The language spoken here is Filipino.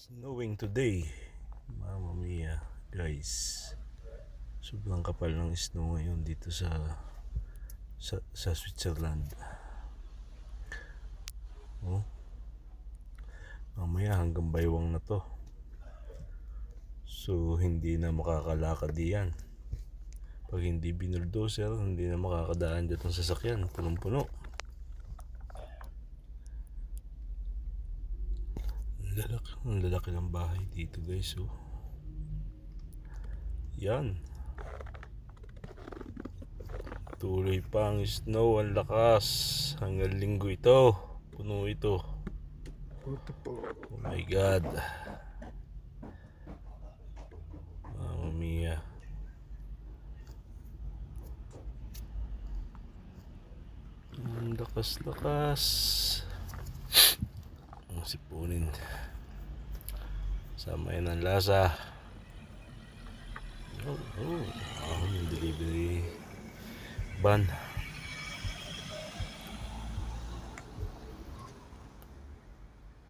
Snowing today. Mamma mia, guys. Sobrang kapal ng snow ngayon dito sa Switzerland. Oh. Mamaya hanggang baywang na to. So hindi na makakalakad diyan. Pag hindi binuldoser, hindi na makakadaan dito ng sasakyan, punong-puno. Ang lalaki ng bahay dito, guys. Oh. Yan. Tuloy pa ang snow, ang lakas. Hanggang linggo ito. Puno ito. Oh my God. Mamma mia. Ang lakas-lakas. Ang sipunin. Sama yan ang lasa. Yung delivery van.